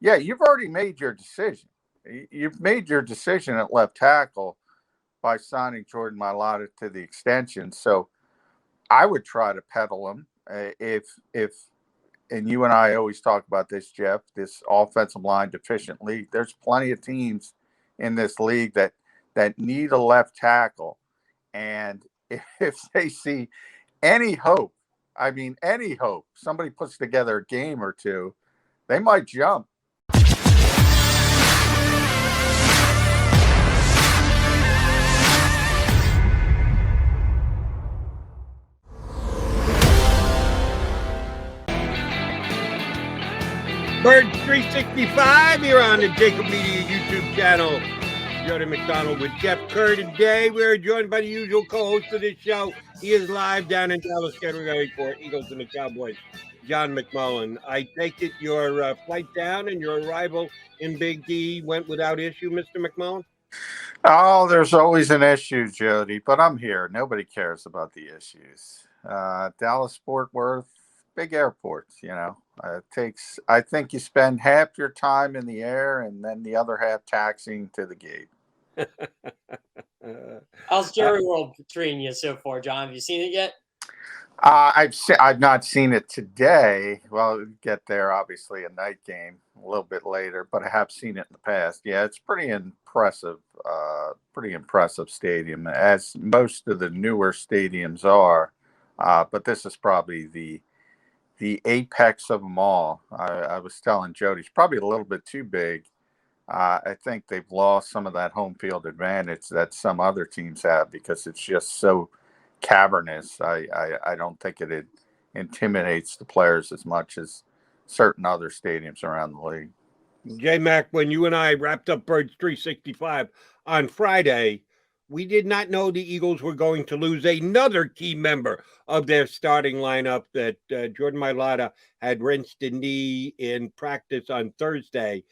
Yeah, you've already made your decision. You've made your decision at left tackle by signing Jordan Mailata to the extension. So I would try to peddle him if and you and I always talk about this, Jeff, this offensive line deficient league. There's plenty of teams in this league that need a left tackle. And if they see any hope, I mean, any hope, somebody puts together a game or two, they might jump. Bird 365 here on the JAKIB Media YouTube channel. Jordan McDonald with Jeff Kerr today. We're joined by the usual co-host of this show. He is live down in Dallas getting ready for Eagles and the Cowboys, John McMullen. I take it your flight down and your arrival in Big D went without issue, Mr. McMullen? Oh, there's always an issue, Jody, but I'm here. Nobody cares about the issues. Dallas Fort Worth, big airports, you know. I think you spend half your time in the air and then the other half taxiing to the gate. How's Jerry World treating you so far, John? Have you seen it yet? I've not seen it today. Well, we'll get there, obviously, a night game a little bit later, but I have seen it in the past. Yeah, it's pretty impressive stadium, as most of the newer stadiums are. But this is probably the apex of them all. I was telling Jody, it's probably a little bit too big. I think they've lost some of that home field advantage that some other teams have because it's just so cavernous. I don't think it intimidates the players as much as certain other stadiums around the league. J-Mac, when you and I wrapped up Birds 365 on Friday, we did not know the Eagles were going to lose another key member of their starting lineup, that Jordan Mailata had wrenched a knee in practice on Thursday.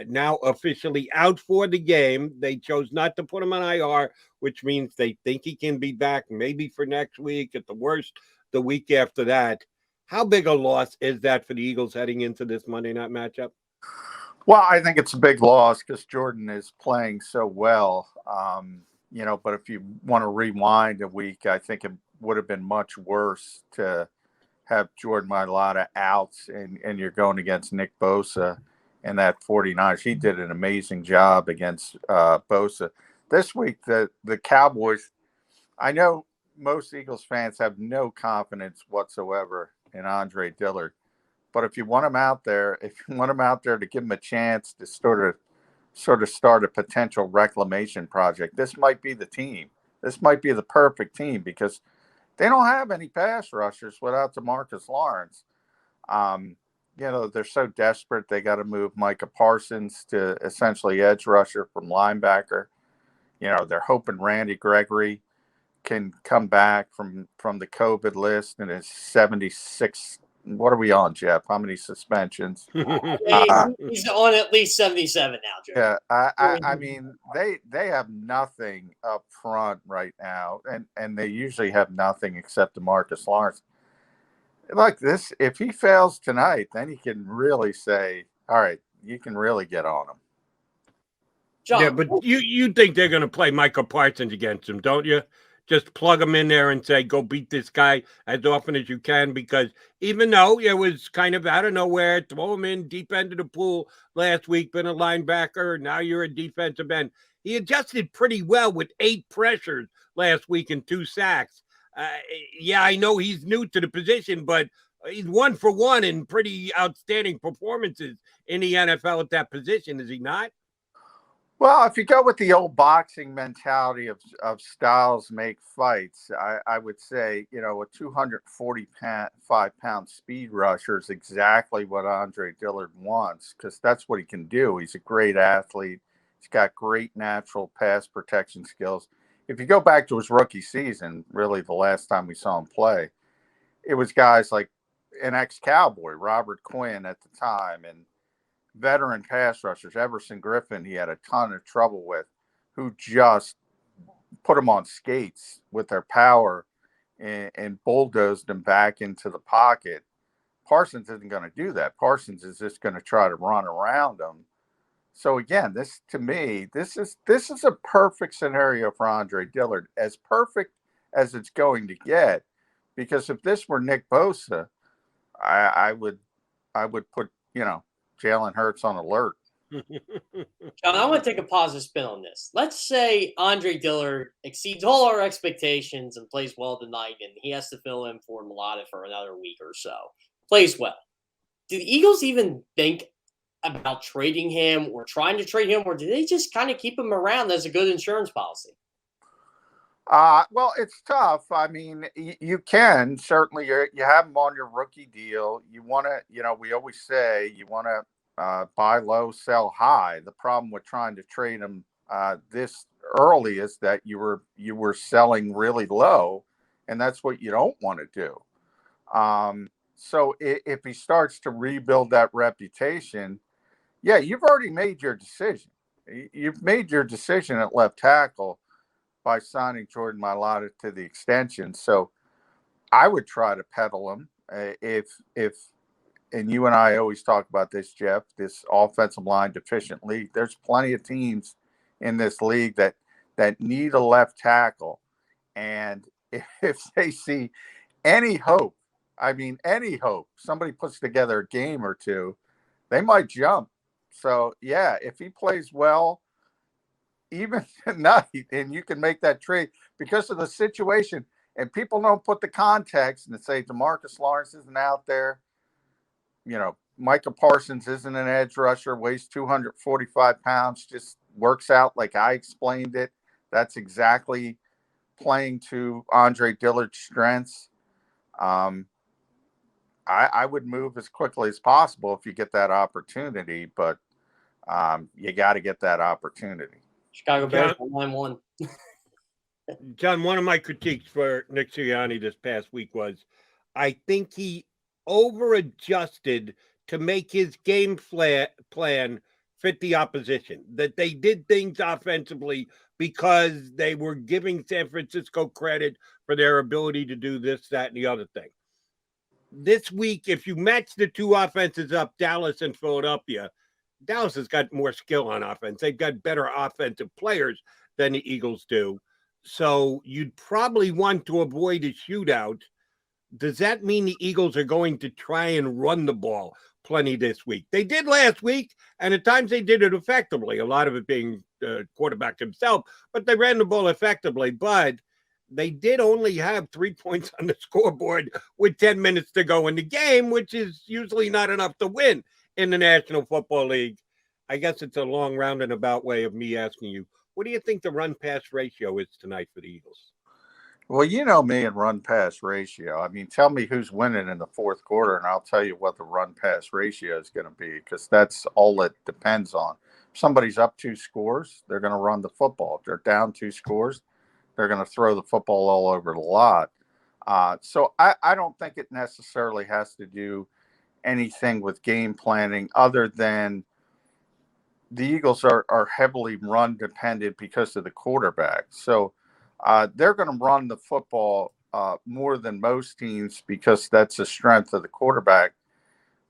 Now officially out for the game. They chose not to put him on IR, which means they think he can be back maybe for next week, at the worst, the week after that. How big a loss is that for the Eagles heading into this Monday night matchup? Well, I think it's a big loss because Jordan is playing so well. But if you want to rewind a week, I think it would have been much worse to have Jordan Mailata out and you're going against Nick Bosa and that 49ers. He did an amazing job against Bosa. This week, the Cowboys, I know most Eagles fans have no confidence whatsoever in Andre Dillard. But if you want him out there, to give him a chance to sort of start a potential reclamation project, this might be the team. This might be the perfect team because they don't have any pass rushers without DeMarcus Lawrence. They're so desperate they got to move Micah Parsons to essentially edge rusher from linebacker. They're hoping Randy Gregory can come back from the COVID list and is 76. What are we on, Jeff? How many suspensions? He's on at least 77 now, Jeff. Yeah, I mean, they have nothing up front right now, and they usually have nothing except DeMarcus Lawrence. Like this, if he fails tonight, then he can really say, all right, you can really get on him. John, yeah, but you think they're going to play Micah Parsons against him, don't you? Just plug him in there and say, go beat this guy as often as you can, because even though it was kind of out of nowhere, throw him in deep end of the pool last week, been a linebacker, now you're a defensive end. He adjusted pretty well with 8 pressures last week and 2 sacks. I know he's new to the position, but he's 1 for 1 in pretty outstanding performances in the NFL at that position, is he not? Well, if you go with the old boxing mentality of styles make fights, I would say, a 245-pound speed rusher is exactly what Andre Dillard wants, because that's what he can do. He's a great athlete. He's got great natural pass protection skills. If you go back to his rookie season, really the last time we saw him play, it was guys like an ex-Cowboy, Robert Quinn at the time, and veteran pass rushers, Everson Griffin, he had a ton of trouble with, who just put him on skates with their power and bulldozed him back into the pocket Parsons isn't going to do that. Parsons is just going to try to run around him. So again, this to me, this is a perfect scenario for Andre Dillard, as perfect as it's going to get. Because if this were Nick Bosa, I would put Jalen Hurts on alert. John, I want to take a positive spin on this. Let's say Andre Dillard exceeds all our expectations and plays well tonight, and he has to fill in for Mailata for another week or so. Plays well. Do the Eagles even think about trading him or trying to trade him, or do they just kind of keep him around as a good insurance policy? Well, it's tough. I mean, you can certainly, you have him on your rookie deal. You want to, we always say you want to buy low, sell high. The problem with trying to trade him this early is that you were selling really low, and that's what you don't want to do. So if he starts to rebuild that reputation, yeah, you've already made your decision. You've made your decision at left tackle by signing Jordan Mailata to the extension. So I would try to peddle him if and you and I always talk about this, Jeff, this offensive line deficient league. There's plenty of teams in this league that need a left tackle. And if they see any hope, somebody puts together a game or two, they might jump. So, yeah, if he plays well, even tonight, and you can make that trade because of the situation, and people don't put the context and say DeMarcus Lawrence isn't out there. Micah Parsons isn't an edge rusher, weighs 245 pounds, just works out like I explained it. That's exactly playing to Andre Dillard's strengths. I would move as quickly as possible if you get that opportunity, but you got to get that opportunity. Chicago Bears 1-1. John, one of my critiques for Nick Sirianni this past week was I think he over-adjusted to make his game plan fit the opposition, that they did things offensively because they were giving San Francisco credit for their ability to do this, that, and the other thing. This week, if you match the two offenses up, Dallas and Philadelphia, Dallas has got more skill on offense. They've got better offensive players than the Eagles do. So you'd probably want to avoid a shootout. Does that mean the Eagles are going to try and run the ball plenty this week? They did last week, and at times they did it effectively, a lot of it being the quarterback himself, but they ran the ball effectively. But they did only have 3 points on the scoreboard with 10 minutes to go in the game, which is usually not enough to win in the National Football League. I guess it's a long roundabout way of me asking you, what do you think the run-pass ratio is tonight for the Eagles? Well, you know me and run-pass ratio. I mean, tell me who's winning in the fourth quarter, and I'll tell you what the run-pass ratio is going to be, because that's all it depends on. If somebody's up 2 scores, they're going to run the football. If they're down 2 scores, they're going to throw the football all over the lot. So I don't think it necessarily has to do anything with game planning other than the Eagles are heavily run dependent because of the quarterback. So they're going to run the football more than most teams because that's the strength of the quarterback.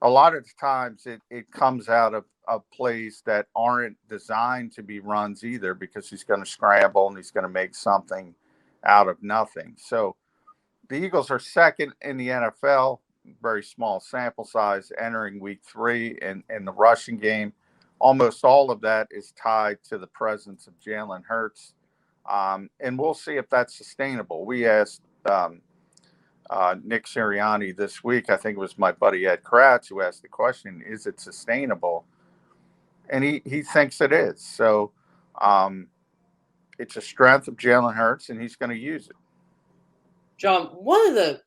A lot of times it comes out of plays that aren't designed to be runs either, because he's going to scramble and he's going to make something out of nothing. So the Eagles are second in the NFL, very small sample size, entering week 3 in the rushing game. Almost all of that is tied to the presence of Jalen Hurts. And we'll see if that's sustainable. We asked Nick Sirianni this week, I think it was my buddy Ed Kratz who asked the question, is it sustainable? And he thinks it is. So it's a strength of Jalen Hurts, and he's going to use it. John, one of the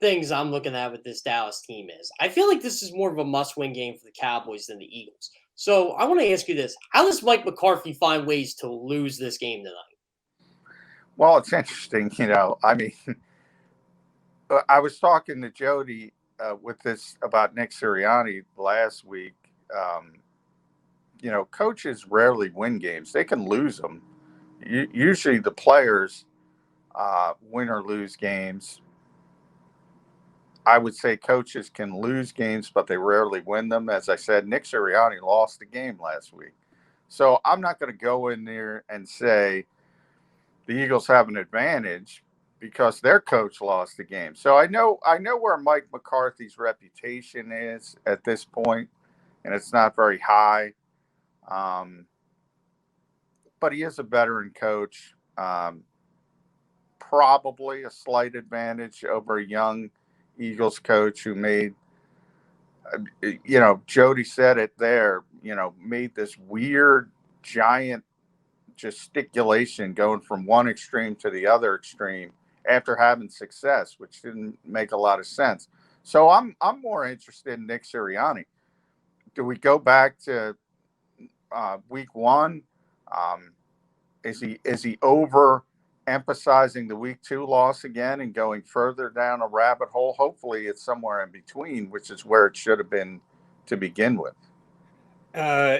things I'm looking at with this Dallas team is I feel like this is more of a must-win game for the Cowboys than the Eagles. So I want to ask you this. How does Mike McCarthy find ways to lose this game tonight? Well, it's interesting. I mean, I was talking to Jody with this about Nick Sirianni last week. Coaches rarely win games. They can lose them. Usually the players win or lose games. I would say coaches can lose games, but they rarely win them. As I said, Nick Sirianni lost the game last week. So I'm not going to go in there and say the Eagles have an advantage because their coach lost the game. So I know where Mike McCarthy's reputation is at this point, and it's not very high. But he is a veteran coach. Probably a slight advantage over a young Eagles coach who made, Jody said it there, made this weird giant gesticulation going from one extreme to the other extreme after having success, which didn't make a lot of sense. So I'm more interested in Nick Sirianni. Do we go back to week one? Is he over emphasizing the week 2 loss again and going further down a rabbit hole? Hopefully it's somewhere in between, which is where it should have been to begin with.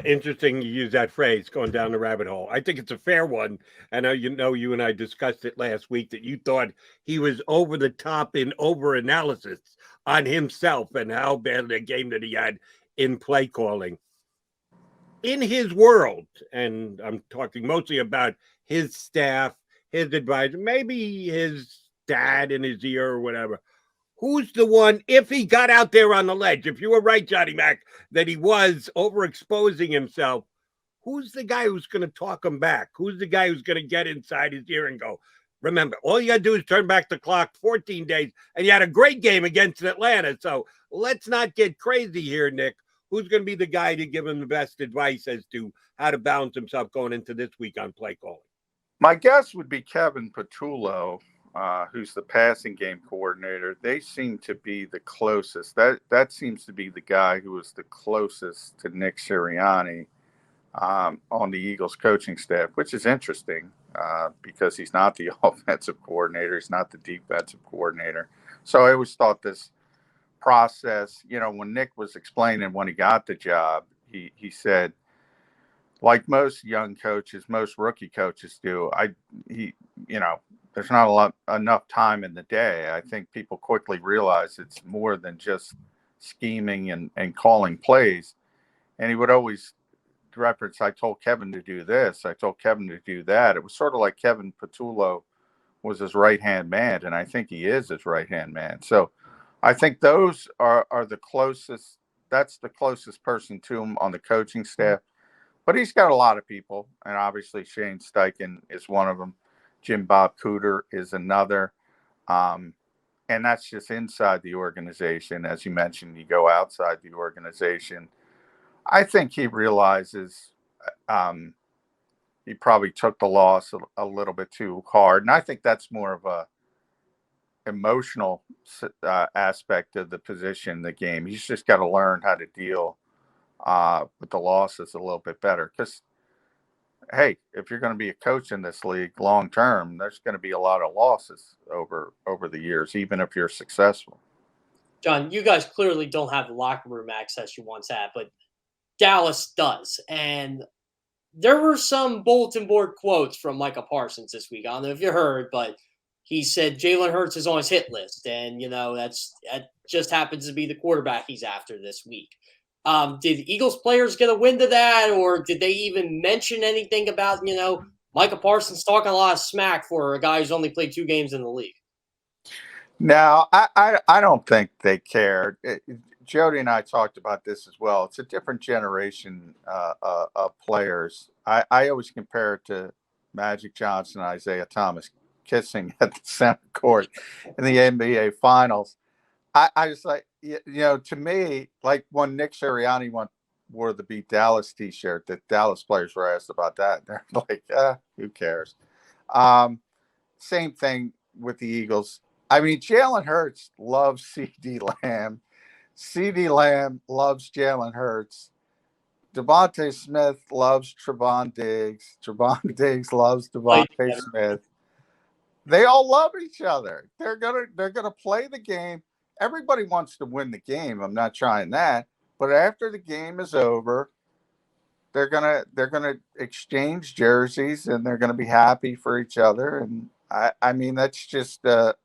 Interesting you use that phrase, going down the rabbit hole. I think it's a fair one. I know you and I discussed it last week that you thought he was over the top in over analysis on himself and how bad the game that he had in play calling. In his world, and I'm talking mostly about his staff, his advisor, maybe his dad in his ear or whatever. Who's the one, if he got out there on the ledge, if you were right, Johnny Mac, that he was overexposing himself, who's the guy who's going to talk him back? Who's the guy who's going to get inside his ear and go, remember, all you got to do is turn back the clock 14 days, and you had a great game against Atlanta. So let's not get crazy here, Nick. Who's going to be the guy to give him the best advice as to how to balance himself going into this week on play calling? My guess would be Kevin Patullo, who's the passing game coordinator. They seem to be the closest. That seems to be the guy who was the closest to Nick Sirianni on the Eagles coaching staff, which is interesting because he's not the offensive coordinator. He's not the defensive coordinator. So I always thought this process, when Nick was explaining when he got the job, he said, like most young coaches, most rookie coaches do, there's not enough time in the day. I think people quickly realize it's more than just scheming and calling plays. And he would always reference, I told Kevin to do this, I told Kevin to do that. It was sort of like Kevin Patullo was his right-hand man, and I think he is his right-hand man. So I think those are the closest. That's the closest person to him on the coaching staff. But he's got a lot of people, and obviously Shane Steichen is one of them. Jim Bob Cooter is another. And that's just inside the organization. As you mentioned, you go outside the organization. I think he realizes he probably took the loss a little bit too hard. And I think that's more of a emotional aspect of the position, the game. He's just got to learn how to deal with the losses a little bit better. Because, hey, if you're going to be a coach in this league long term, there's going to be a lot of losses over the years, even if you're successful. John, you guys clearly don't have the locker room access you once had, but Dallas does. And there were some bulletin board quotes from Micah Parsons this week. I don't know if you heard, but he said Jalen Hurts is on his hit list. And, that just happens to be the quarterback he's after this week. Did Eagles players get a wind of that, or did they even mention anything about, Micah Parsons talking a lot of smack for a guy who's only played 2 games in the league? No, I don't think they cared. Jody and I talked about this as well. It's a different generation of players. I always compare it to Magic Johnson and Isaiah Thomas kissing at the center court in the NBA Finals. I was like, to me, like when Nick Sirianni wore the Beat Dallas T-shirt, that Dallas players were asked about that. They're like, who cares? Same thing with the Eagles. I mean, Jalen Hurts loves C.D. Lamb. C.D. Lamb loves Jalen Hurts. Devontae Smith loves Trevon Diggs. Trevon Diggs loves Devontae Smith. They all love each other. They're gonna play the game. Everybody wants to win the game. I'm not trying that. But after the game is over, they're gonna exchange jerseys and they're gonna be happy for each other. And I mean that's just a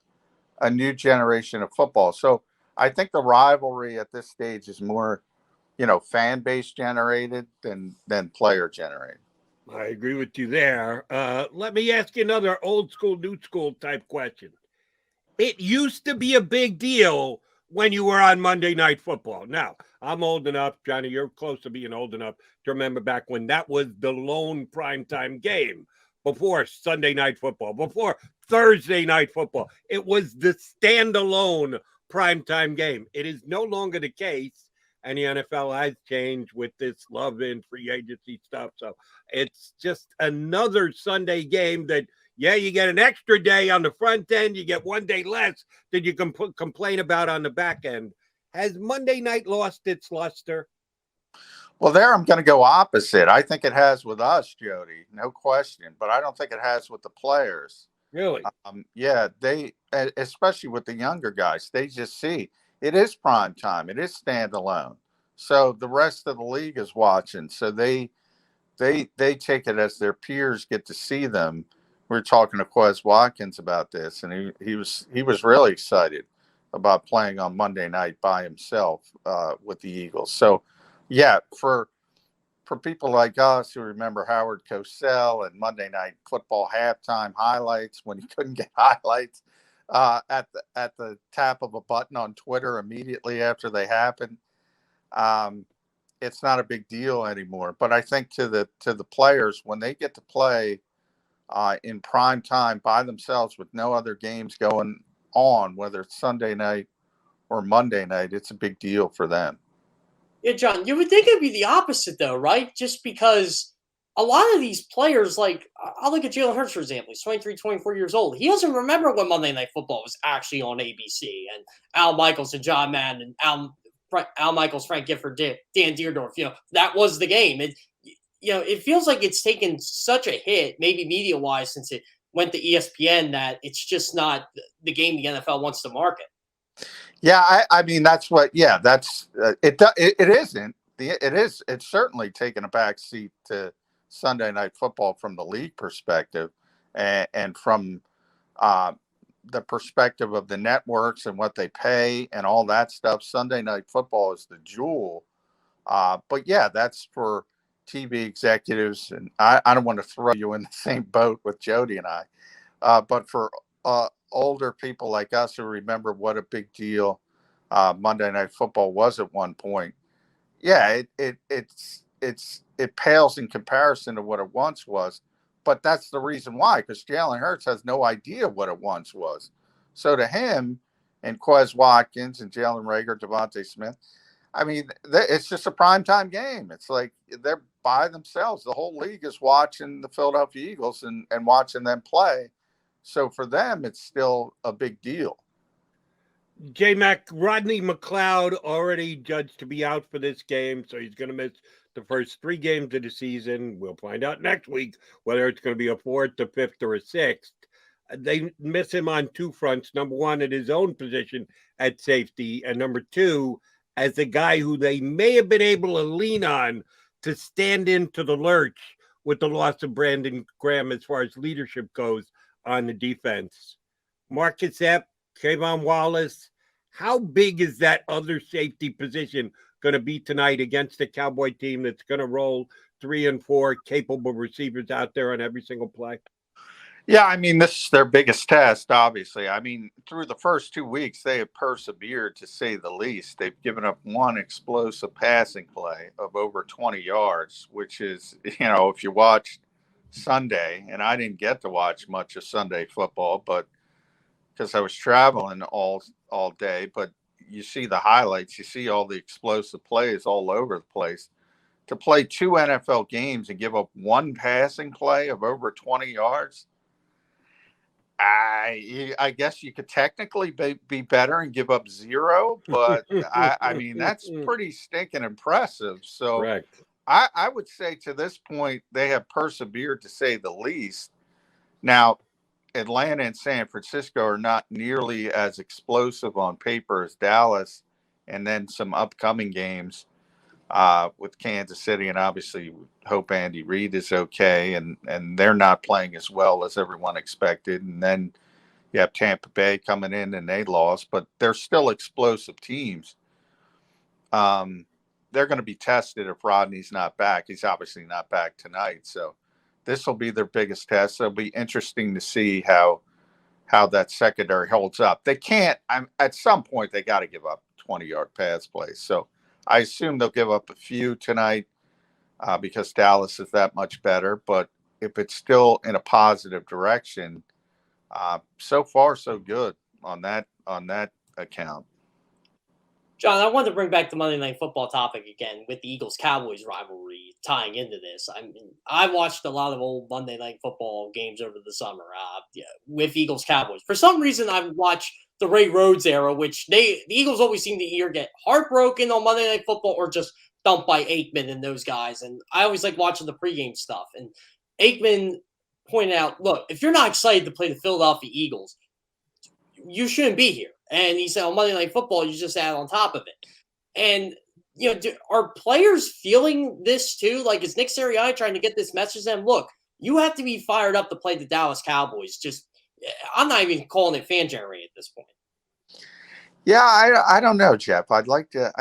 new generation of football. So I think the rivalry at this stage is more, fan base generated than player generated. I agree with you there. Let me ask you another old school, new school type question. It used to be a big deal when you were on Monday Night Football. Now, I'm old enough, Johnny, you're close to being old enough to remember back when that was the lone primetime game before Sunday Night Football, before Thursday Night Football. It was the standalone primetime game. It is no longer the case, and the NFL has changed with this love in free agency stuff. So it's just another Sunday game that, yeah, you get an extra day on the front end. You get 1 day less that you can complain about on the back end. Has Monday night lost its luster? Well, there I'm going to go opposite. I think it has with us, Jody, no question. But I don't think it has with the players. Really? Yeah, they, especially with the younger guys, they just see it is prime time. It is standalone. So the rest of the league is watching. So they take it as their peers get to see them. We were talking to Quez Watkins about this, and he was really excited about playing on Monday night by himself with the Eagles. So, yeah, for people like us who remember Howard Cosell and Monday Night Football halftime highlights when you couldn't get highlights at the tap of a button on Twitter immediately after they happened, it's not a big deal anymore. But I think to the players, when they get to play in prime time by themselves with no other games going on, whether it's Sunday night or Monday night, it's a big deal for them. Yeah, John, you would think it'd be the opposite, though, right? Just because a lot of these players, like, I'll look at Jalen Hurts, for example. He's 23, 24 years old. He doesn't remember when Monday Night Football was actually on ABC, and Al Michaels and John Madden and Al Michaels, Frank Gifford, Dan Deerdorf, that was the game. It feels like it's taken such a hit, maybe media-wise, since it went to ESPN, that it's just not the game the NFL wants to market. Yeah, I mean, that's what. Yeah, that's it. It isn't. It's certainly taken a back seat to Sunday Night Football from the league perspective, and from the perspective of the networks and what they pay and all that stuff. Sunday Night Football is the jewel. But yeah, that's for TV executives, and I don't want to throw you in the same boat with Jody and I, but for older people like us who remember what a big deal Monday Night Football was at one point. Yeah, it pales in comparison to what it once was, but that's the reason why, because Jalen Hurts has no idea what it once was. So to him and Quez Watkins and Jalen Reagor, Devontae Smith, I mean, it's just a primetime game. It's like they're by themselves. The whole league is watching the Philadelphia Eagles and watching them play. So for them, it's still a big deal. J-Mac, Rodney McLeod already judged to be out for this game, so he's going to miss the first 3 games of the season. We'll find out next week whether it's going to be a 4th, a 5th, or a 6th. They miss him on 2 fronts. Number one, at his own position at safety, and number 2, as a guy who they may have been able to lean on to stand into the lurch with the loss of Brandon Graham as far as leadership goes on the defense. Marcus Epps, Kayvon Wallace, how big is that other safety position going to be tonight against a Cowboy team that's going to roll 3 and 4 capable receivers out there on every single play? Yeah, I mean, this is their biggest test, obviously. I mean, through the first 2 weeks, they have persevered, to say the least. They've given up 1 explosive passing play of over 20 yards, which is, if you watched Sunday, and I didn't get to watch much of Sunday football, but because I was traveling all day, but you see the highlights, you see all the explosive plays all over the place. To play 2 NFL games and give up 1 passing play of over 20 yards, I guess you could technically be better and give up 0, but I mean, that's pretty stinking impressive. So correct. I would say to this point, they have persevered, to say the least. Now, Atlanta and San Francisco are not nearly as explosive on paper as Dallas, and then some upcoming games with Kansas City, and obviously hope Andy Reid is okay, and they're not playing as well as everyone expected. And then You have Tampa Bay coming in and they lost, but they're still explosive teams. They're going to be tested if Rodney's not back. He's obviously not back tonight. So this will be their biggest test. It'll be interesting to see how that secondary holds up. They can't, at some point, they got to give up 20-yard pass plays. So I assume they'll give up a few tonight because Dallas is that much better. But if it's still in a positive direction, so far so good on that account. John, I wanted to bring back the Monday Night Football topic again with the Eagles-Cowboys rivalry tying into this. I mean, I watched a lot of old Monday Night Football games over the summer with Eagles-Cowboys. For some reason, I've watched the Ray Rhodes era, which the Eagles always seem to either get heartbroken on Monday Night Football or just dumped by Aikman and those guys. And I always like watching the pregame stuff. And Aikman pointed out, look, if you're not excited to play the Philadelphia Eagles, you shouldn't be here. And he said on Monday Night Football, you just add on top of it. And, are players feeling this too? Like, is Nick Sirianni trying to get this message to them? Look, you have to be fired up to play the Dallas Cowboys. I'm not even calling it fan generated at this point. Yeah, I don't know, Jeff. I'd like to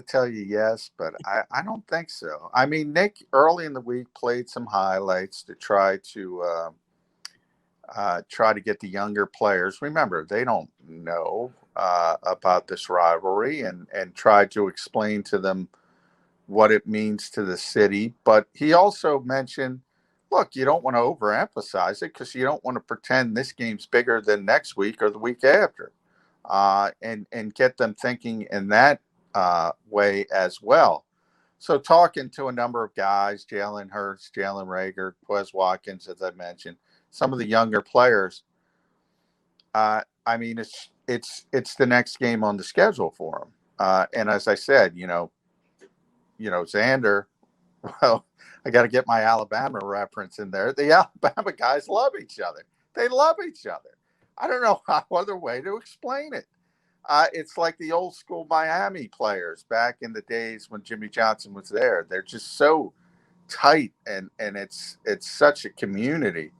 tell you yes, but I don't think so. I mean, Nick early in the week played some highlights to try to get the younger players. Remember, they don't know about this rivalry, and tried to explain to them what it means to the city. But he also mentioned, look, you don't want to overemphasize it because you don't want to pretend this game's bigger than next week or the week after, and get them thinking in that way as well. So talking to a number of guys, Jalen Hurts, Jalen Reagor, Quez Watkins, as I mentioned, some of the younger players, I mean, it's the next game on the schedule for them. And as I said, Xander, well, I got to get my Alabama reference in there. The Alabama guys love each other. They love each other. I don't know how other way to explain it. It's like the old school Miami players back in the days when Jimmy Johnson was there. They're just so tight, and it's such a community.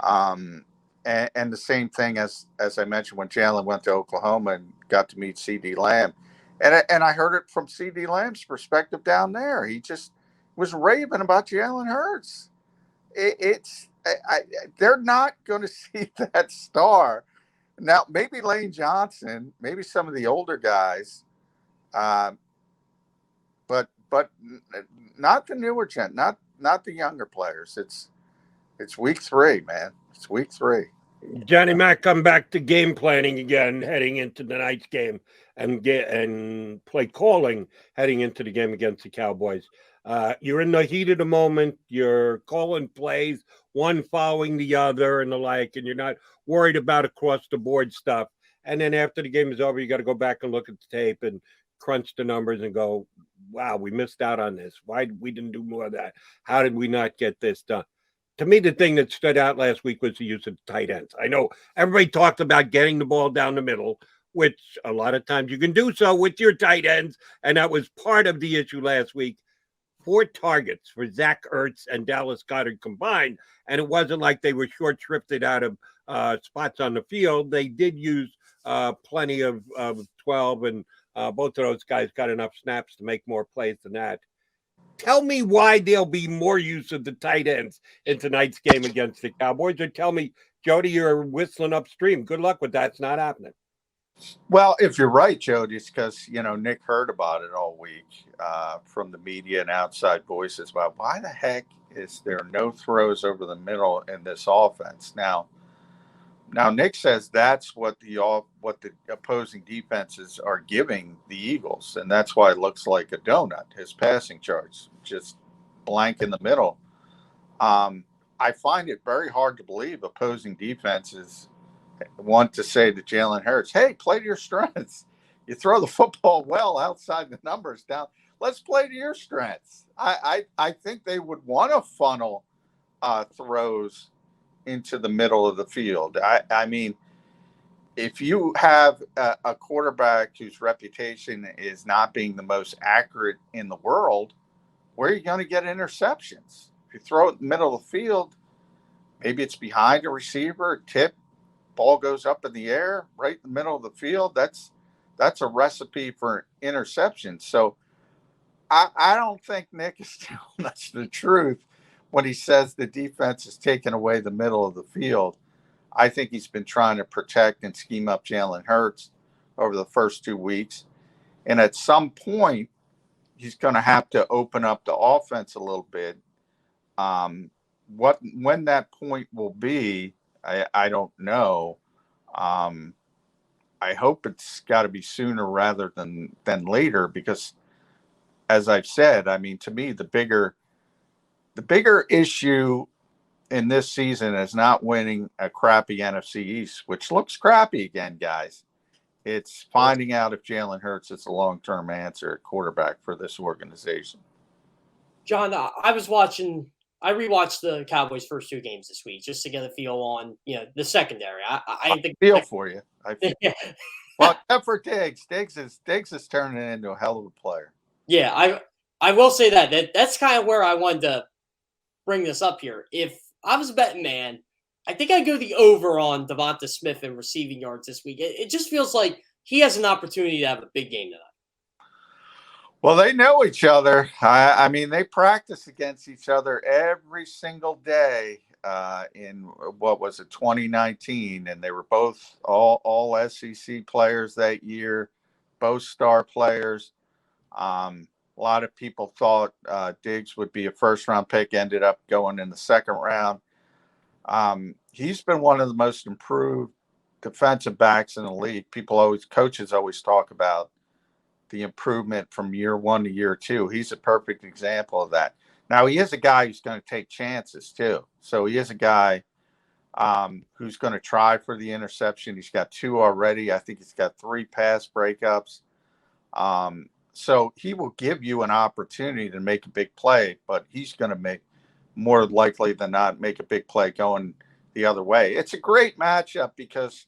And the same thing as I mentioned when Jalen went to Oklahoma and got to meet C.D. Lamb. And I heard it from C.D. Lamb's perspective down there. He just was raving about Jalen Hurts. They're not going to see that star. Now, maybe Lane Johnson, maybe some of the older guys, but not the newer gen, not the younger players. It's week 3, man. It's week 3. Johnny Mac come back to game planning again, heading into tonight's game, and play calling heading into the game against the Cowboys. You're in the heat of the moment. You're calling plays, one following the other and the like, and you're not worried about across the board stuff. And then after the game is over, you got to go back and look at the tape and crunch the numbers and go, wow, we missed out on this. Why we didn't do more of that? How did we not get this done? To me, the thing that stood out last week was the use of tight ends. I know everybody talked about getting the ball down the middle, which a lot of times you can do so with your tight ends, and that was part of the issue last week. 4 targets for Zach Ertz and Dallas Goedert combined, and it wasn't like they were short-shrifted out of spots on the field. They did use plenty of 12, and both of those guys got enough snaps to make more plays than that. Tell me why there'll be more use of the tight ends in tonight's game against the Cowboys, or tell me, Jody, you're whistling upstream. Good luck with that. It's not happening. Well, if you're right, Jody, it's because, Nick heard about it all week from the media and outside voices about why the heck is there no throws over the middle in this offense. Now Nick says that's what the opposing defenses are giving the Eagles, and that's why it looks like a donut. His passing charts just blank in the middle. I find it very hard to believe opposing defenses want to say to Jalen Hurts, hey, play to your strengths. You throw the football well outside the numbers down. Let's play to your strengths. I think they would want to funnel throws into the middle of the field. I mean, if you have a quarterback whose reputation is not being the most accurate in the world, where are you going to get interceptions? If you throw it in the middle of the field, maybe it's behind a receiver, tip, ball goes up in the air right in the middle of the field, that's a recipe for interception. So I don't think Nick is telling us the truth when he says the defense is taking away the middle of the field. I think he's been trying to protect and scheme up Jalen Hurts over the first 2 weeks. And at some point, he's going to have to open up the offense a little bit. When that point will be, I don't know. I hope it's got to be sooner rather than later, because as I've said, I mean, to me, the bigger issue in this season is not winning a crappy NFC East, which looks crappy again, guys. It's finding out if Jalen Hurts is a long-term answer at quarterback for this organization. John, I rewatched the Cowboys' first 2 games this week just to get a feel on, the secondary. I feel for you. Well, except for Diggs. Diggs is turning into a hell of a player. Yeah, I will say that's kind of where I wanted to bring this up here. If I was a betting man, I think I'd go the over on Devonta Smith in receiving yards this week. It just feels like he has an opportunity to have a big game tonight. Well, they know each other. I mean, they practice against each other every single day in, 2019, and they were both all SEC players that year, both star players. A lot of people thought Diggs would be a first-round pick, ended up going in the second round. He's been one of the most improved defensive backs in the league. Coaches always talk about the improvement from year 1 to year 2. He's a perfect example of that. Now, he is a guy who's going to take chances too. So he is a guy who's going to try for the interception. He's got 2 already. I think he's got 3 pass breakups. So he will give you an opportunity to make a big play, but he's going to make, more likely than not, make a big play going the other way. It's a great matchup because,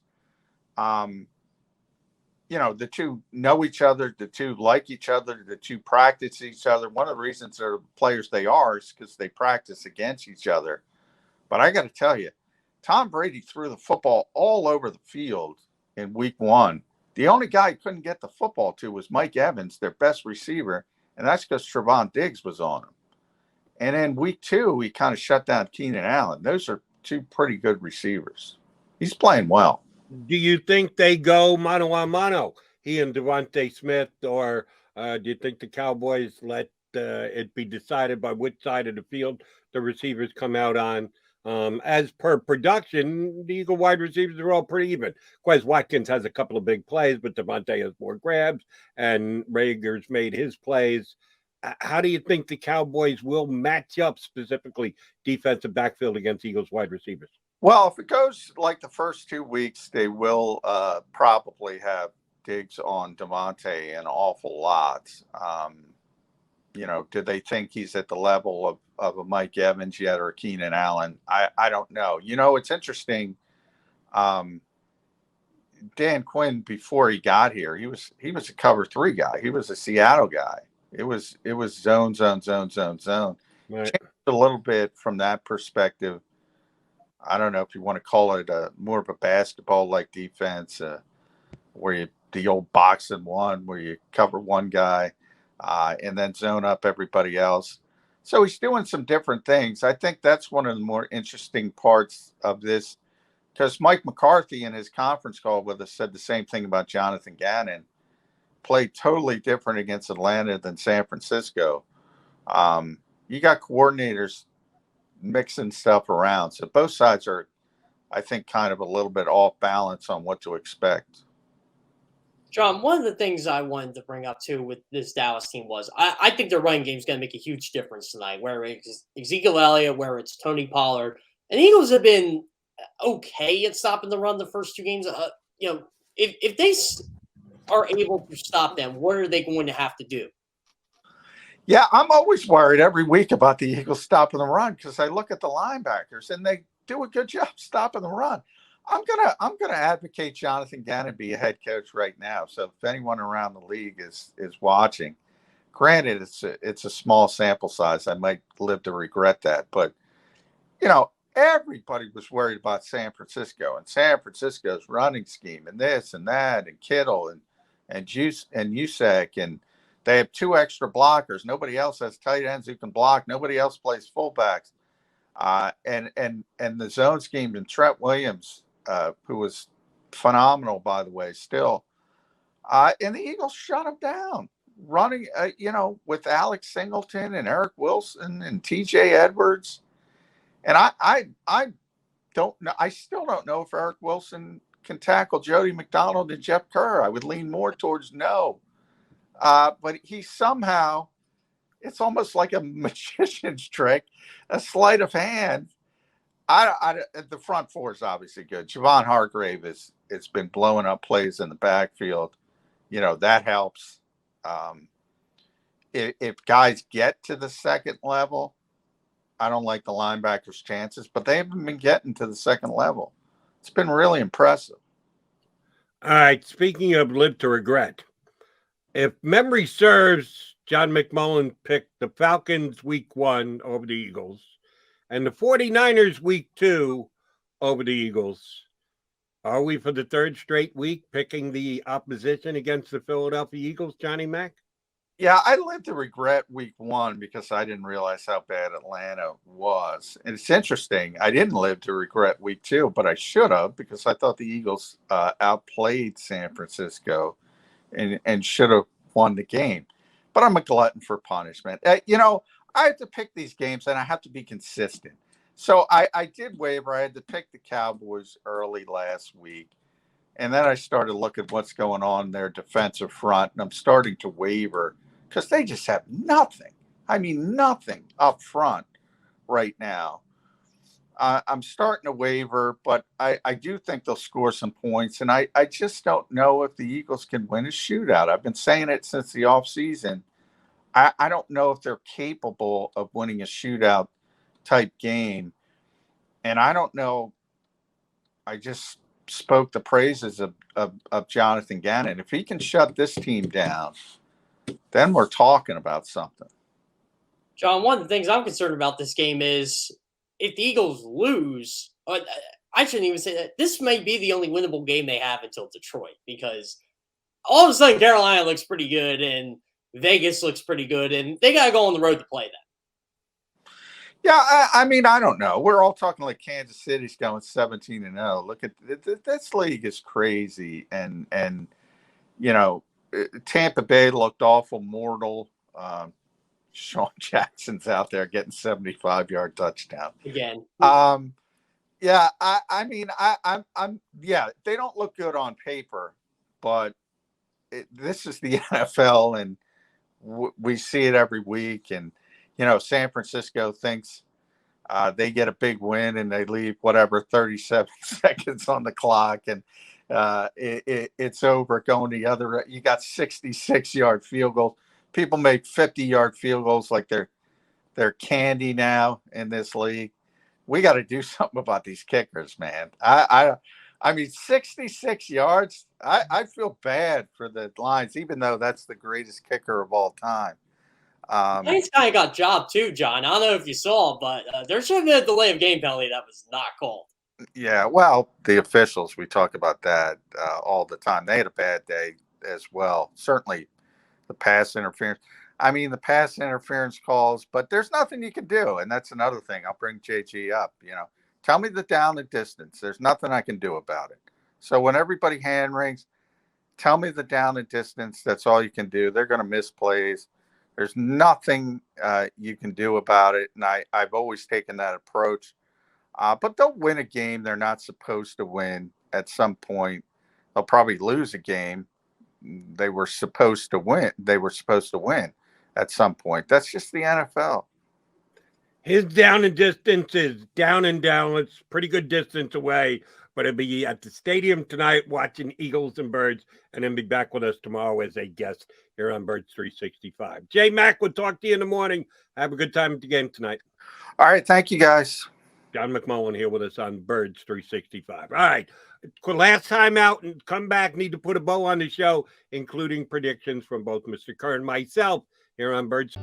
the two know each other, the two like each other, the two practice each other. One of the reasons they're the players they are is because they practice against each other. But I got to tell you, Tom Brady threw the football all over the field in week 1. The only guy he couldn't get the football to was Mike Evans, their best receiver, and that's because Trevon Diggs was on him. And in week 2, he kind of shut down Keenan Allen. Those are 2 pretty good receivers. He's playing well. Do you think they go mano a mano, he and Devonta Smith, or do you think the Cowboys let it be decided by which side of the field the receivers come out on? As per production, the Eagle wide receivers are all pretty even. Quez Watkins has a couple of big plays, but Devontae has more grabs, and Rager's made his plays. How do you think the Cowboys will match up, specifically defensive backfield, against Eagles wide receivers? Well, if it goes like the first 2 weeks, they will probably have Diggs on Devontae an awful lot. Do they think he's at the level of a Mike Evans yet, or a Keenan Allen? I don't know. It's interesting. Dan Quinn, before he got here, he was a cover 3 guy. He was a Seattle guy. It was zone. Right. Changed a little bit from that perspective. I don't know if you want to call it more of a basketball-like defense, where the old box and one, where you cover one guy and then zone up everybody else. So he's doing some different things. I think that's one of the more interesting parts of this, because Mike McCarthy in his conference call with us said the same thing about Jonathan Gannon. Played totally different against Atlanta than San Francisco. You got coordinators mixing stuff around. So both sides are, I think, kind of a little bit off balance on what to expect. John, one of the things I wanted to bring up too with this Dallas team was I think their running game is going to make a huge difference tonight, where it's Ezekiel Elliott, where it's Tony Pollard. And the Eagles have been okay at stopping the run the first 2 games. If they are able to stop them, what are they going to have to do? Yeah, I'm always worried every week about the Eagles stopping the run, because I look at the linebackers and they do a good job stopping the run. I'm gonna advocate Jonathan Gannon be a head coach right now. So if anyone around the league is watching, granted it's a small sample size, I might live to regret that, but everybody was worried about San Francisco and San Francisco's running scheme and this and that and Kittle and Juice and Usek, and they have 2 extra blockers. Nobody else has tight ends who can block. Nobody else plays fullbacks. And the zone scheme, and Trent Williams, who was phenomenal, by the way, still. And the Eagles shut him down, running, with Alex Singleton and Eric Wilson and TJ Edwards. And I don't know. I still don't know if Eric Wilson can tackle Jody McDonald and Jeff Kerr. I would lean more towards no. But he somehow, it's almost like a magician's trick, a sleight of hand. The front 4 is obviously good. Javon Hargrave it's been blowing up plays in the backfield. That helps. If guys get to the second level, I don't like the linebackers' chances, but they haven't been getting to the second level. It's been really impressive. All right. Speaking of live to regret, if memory serves, John McMullen picked the Falcons week 1 over the Eagles and the 49ers week 2 over the Eagles. Are we for the 3rd straight week picking the opposition against the Philadelphia Eagles, Johnny Mac? Yeah, I lived to regret week 1 because I didn't realize how bad Atlanta was. And it's interesting. I didn't live to regret week 2, but I should have, because I thought the Eagles outplayed San Francisco and should have won the game. But I'm a glutton for punishment. I have to pick these games, and I have to be consistent. So I did waver. I had to pick the Cowboys early last week. And then I started looking at what's going on in their defensive front, and I'm starting to waver because they just have nothing. I mean, nothing up front right now. I'm starting to waver, but I do think they'll score some points, and I just don't know if the Eagles can win a shootout. I've been saying it since the offseason. I don't know if they're capable of winning a shootout type game, and I don't know. I just spoke the praises of Jonathan Gannon. If he can shut this team down, then we're talking about something. John, one of the things I'm concerned about this game is if the Eagles lose, I shouldn't even say that. This may be the only winnable game they have until Detroit, because all of a sudden Carolina looks pretty good and Vegas looks pretty good, and they got to go on the road to play them. Yeah, I mean, I don't know. We're all talking like Kansas City's going 17-0. Look at this league is crazy, and Tampa Bay looked awful mortal. Sean Jackson's out there getting 75-yard touchdown again. Yeah, I mean, I'm yeah. They don't look good on paper, but this is the NFL, and we see it every week. And San Francisco thinks they get a big win, and they leave 37 seconds on the clock, and it's over. Going the other, you got 66-yard field goals. People make 50-yard field goals like they're candy now in this league. We got to do something about these kickers, man. I mean, 66 yards. I feel bad for the Lions, even though that's the greatest kicker of all time. Lions guy got jobbed too, John. I don't know if you saw, but there should have been a delay of game penalty that was not called. Yeah, well, the officials, we talk about that all the time. They had a bad day as well. Certainly the pass interference. I mean, the pass interference calls, but there's nothing you can do. And that's another thing. I'll bring JG up. Tell me the down and distance. There's nothing I can do about it. So when everybody hand rings, tell me the down and distance. That's all you can do. They're going to miss plays. There's nothing you can do about it. And I've always taken that approach. But they'll win a game they're not supposed to win at some point. They'll probably lose a game they were supposed to win. They were supposed to win at some point. That's just the NFL. His down and distance is down and down. It's pretty good distance away, but he'll be at the stadium tonight watching Eagles and Birds, and then be back with us tomorrow as a guest here on Birds 365. J Mac, we'll talk to you in the morning. Have a good time at the game tonight. All right. Thank you, guys. John McMullen here with us on Birds 365. All right. Last time out and come back. Need to put a bow on the show, including predictions from both Mr. Kerr and myself here on Birds.